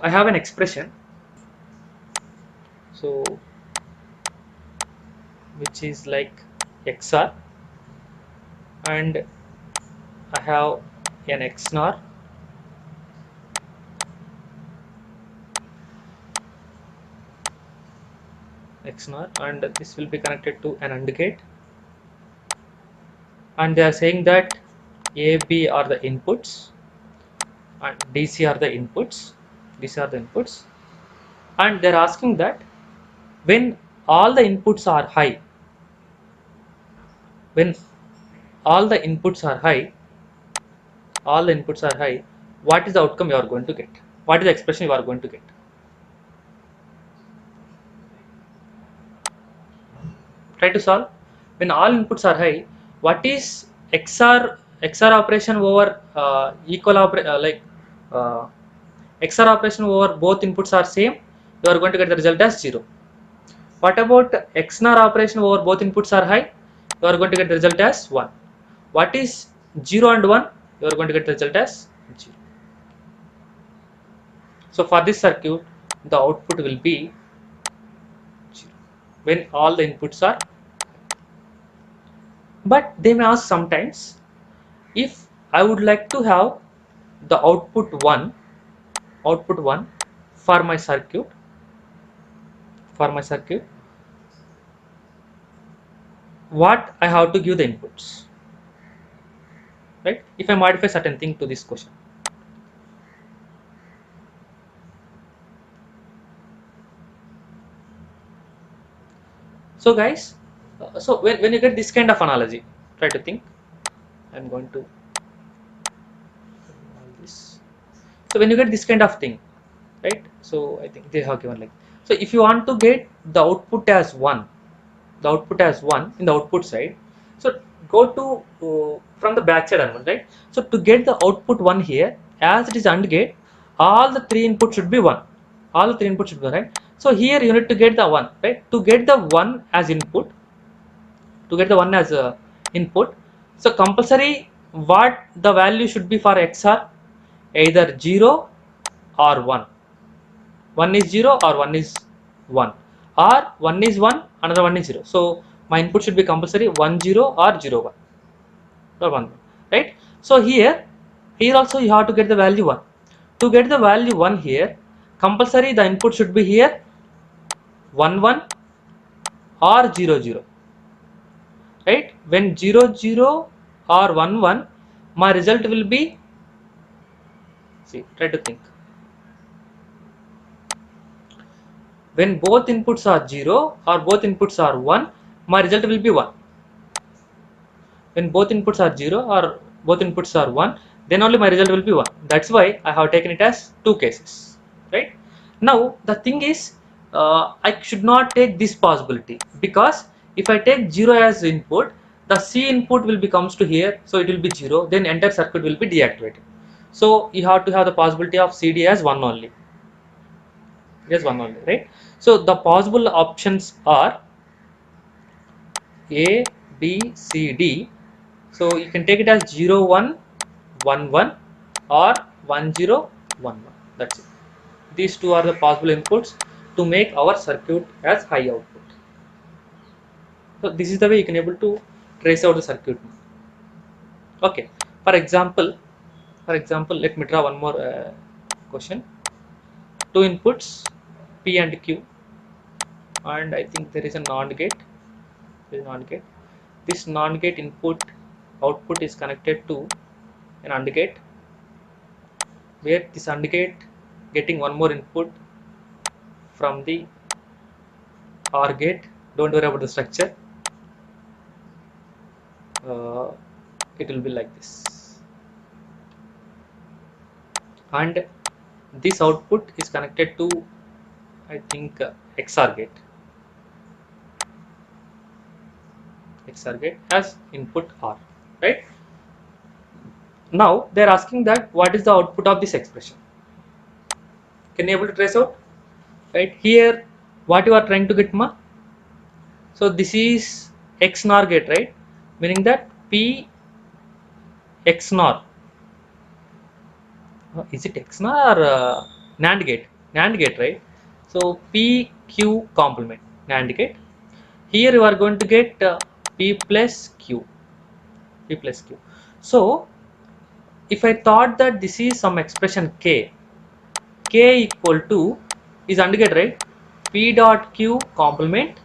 I have an expression, so which is like XR, and I have an XNOR, and this will be connected to an AND gate, and they are saying that A, B are the inputs and DC are the inputs. These are the inputs, and they're asking that when all the inputs are high, when all the inputs are high, all the inputs are high, what is the outcome you are going to get? What is the expression you are going to get? Try to solve. When all inputs are high, what is XR operation over uh, XR operation over both inputs are same, you are going to get the result as 0. What about XNOR operation over both inputs are high, you are going to get the result as 1. What is 0 and 1? You are going to get the result as 0. So for this circuit, the output will be 0 when all the inputs are. But they may ask sometimes, if I would like to have the output 1 for my circuit, what I have to give the inputs, right? If I modify certain thing to this question. So guys, so when you get this kind of analogy, try to think. I'm going to all this. So when you get this kind of thing, right? So I think they have given like, so if you want to get the output as 1, in the output side, so go to from the back side onward, right? So to get the output 1 here, as it is AND gate, all the 3 inputs should be 1. All the 3 inputs should be 1, right? So here you need to get the 1, right? To get the 1 as input, input, so compulsory what the value should be for XR, either 0 or 1. 1 is 0 or 1 is 1, or 1 is 1, another 1 is 0. So my input should be compulsory 1 0 or 0 1 or 1 1, right? So here also you have to get the value 1. To get the value 1 here, compulsory the input should be here 1 1 or 0 0, right? When 0 0 or 1 1, my result will be, see, try to think. When both inputs are 0 or both inputs are 1, my result will be 1. When both inputs are 0 or both inputs are 1, then only my result will be 1. That's why I have taken it as 2 cases, right? Now the thing is, I should not take this possibility, because if I take 0 as input, the C input will becomes to here, so it will be 0, then entire circuit will be deactivated. So you have to have the possibility of CD as 1 only. Yes, 1 only, right? So the possible options are A, B, C, D. So you can take it as 0 1 1 1 or 1 0 1 1. That's it. These two are the possible inputs to make our circuit as high output. So this is the way you can able to trace out the circuit. Okay. For example, let me draw one more question. Two inputs P and Q, and I think there is a NAND gate. There is a NAND gate. This NAND gate input output is connected to an AND gate, where this AND gate getting one more input from the OR gate. Don't worry about the structure. It will be like this, and this output is connected to, I think, XR gate. XR gate as input R, right? Now they are asking that what is the output of this expression. Can you able to trace out? Right here, what you are trying to get, ma? So this is XNOR gate, right? Meaning that P XNOR. Is it XNOR or NAND gate, NAND gate, right? So PQ complement, NAND gate. Here you are going to get P plus Q, P plus Q. So if I thought that this is some expression K equal to is AND gate, right? P dot Q complement.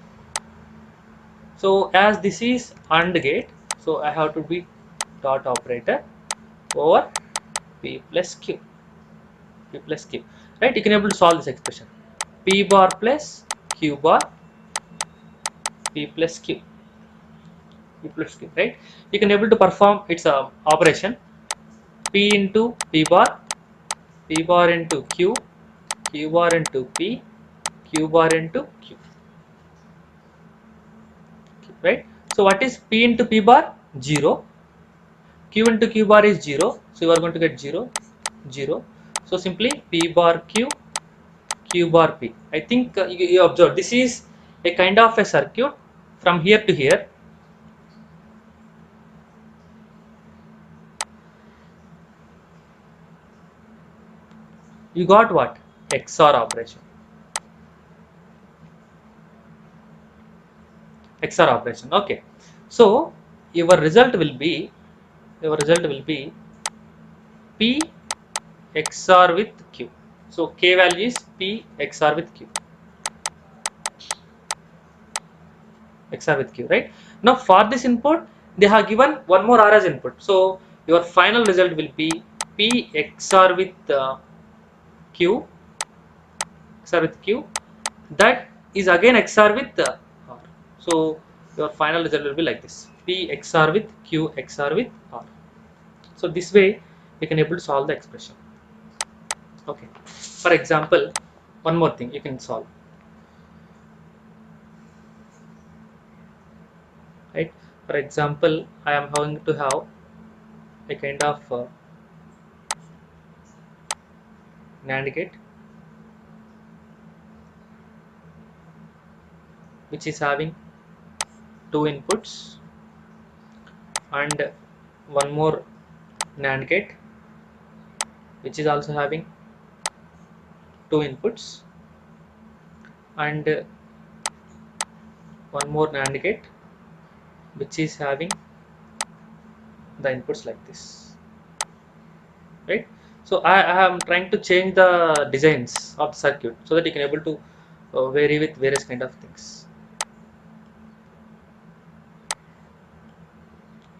So as this is AND gate, so I have to be dot operator over P plus Q, P plus Q, right? You can able to solve this expression. P bar plus Q bar, P plus Q, P plus Q, right? You can able to perform its operation. P into P bar into Q bar into P, Q bar into Q, right? So what is P into P bar? 0. Q into Q bar is 0. So you are going to get 0, 0. So simply P bar Q, Q bar P. I think you observe this is a kind of a circuit from here to here. You got what? XOR operation. XOR operation. Okay. So your result will be P XOR with Q. So K value is P XOR with Q. XOR with Q, right? Now for this input, they have given one more R as input. So your final result will be P XOR with Q, XOR with Q. That is again XOR with R. So your final result will be like this: P XOR with Q XOR with R. So this way you can able to solve the expression. Okay. For example, one more thing you can solve. Right. For example, I am going to have a kind of NAND gate which is having two inputs and one more NAND gate which is also having two inputs and one more NAND gate which is having the inputs like this, right? So I am trying to change the designs of the circuit so that you can able to vary with various kind of things.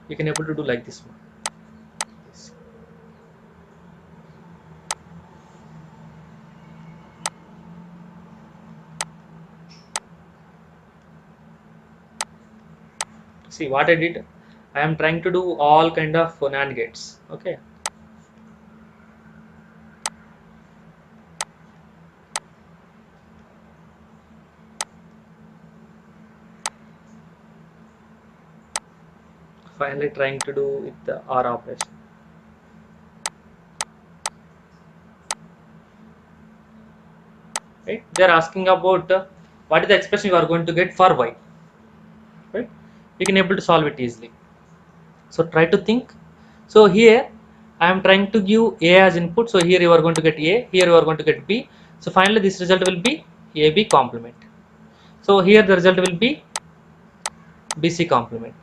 You can able to do like this one. See what I did, I am trying to do all kind of NAND gates. Okay, finally trying to do with the OR operation. Right, they are asking about what is the expression you are going to get for y, right? You can able to solve it easily. So try to think. So here I am trying to give A as input. So here you are going to get A, here you are going to get B. So finally this result will be AB complement. So here the result will be BC complement.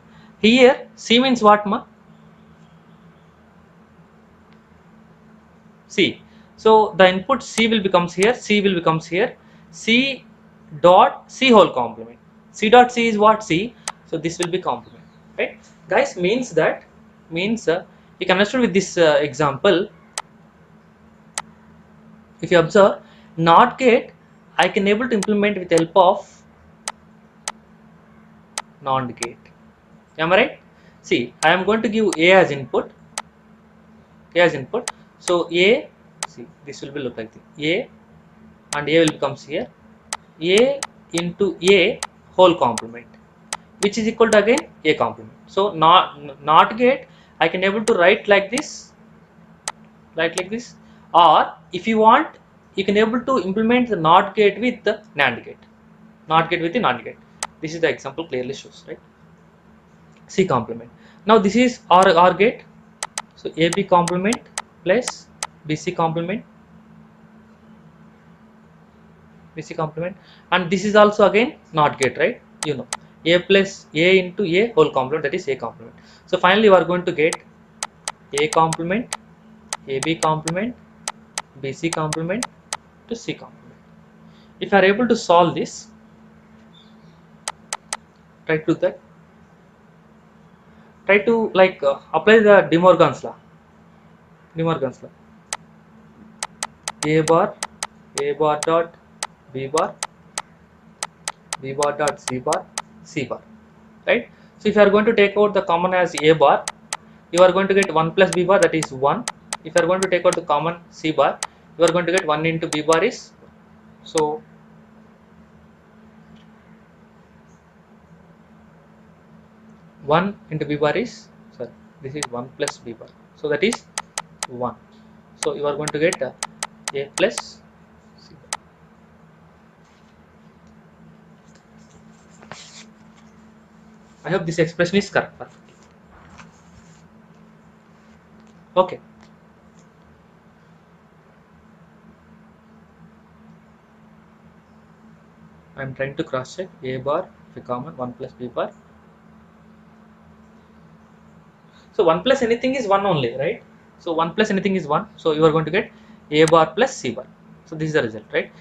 Here C means what, ma? C. So the input C will becomes here, C will becomes here, C dot C whole complement. C dot C is what? C. So this will be complement, right? Guys, means that you can understand with this example. If you observe NOT gate, I can able to implement with the help of NOT gate. Am I right? See, I am going to give A as input. A as input. So A, see, this will be look like this. A and A will becomes here. A into A whole complement, which is equal to again A complement. So NOT gate, I can able to write like this, or if you want, you can able to implement the NOT gate with the NAND gate. NOT gate with the NAND gate. This is the example clearly shows, right? C complement. Now this is OR gate. So AB complement plus BC complement BC complement, and this is also again not gate, right? You know, A plus A into A whole complement, that is A complement. So finally we are going to get A complement, AB complement, BC complement to C complement. If you are able to solve this, try to that. Try to like apply the De Morgan's law. De Morgan's law. A bar dot B bar, B bar dot C bar, C bar, right? So if you are going to take out the common as A bar, you are going to get 1 plus B bar, that is 1. If you are going to take out the common C bar, you are going to get 1 into B bar is, so 1 into B bar is, sorry, this is 1 plus B bar, so that is 1. So you are going to get A plus C bar. I hope this expression is correct. Okay. I am trying to cross check A bar, if common 1 plus B bar. So 1 plus anything is 1 only, right? So 1 plus anything is 1. So you are going to get A bar plus C bar. So this is the result, right?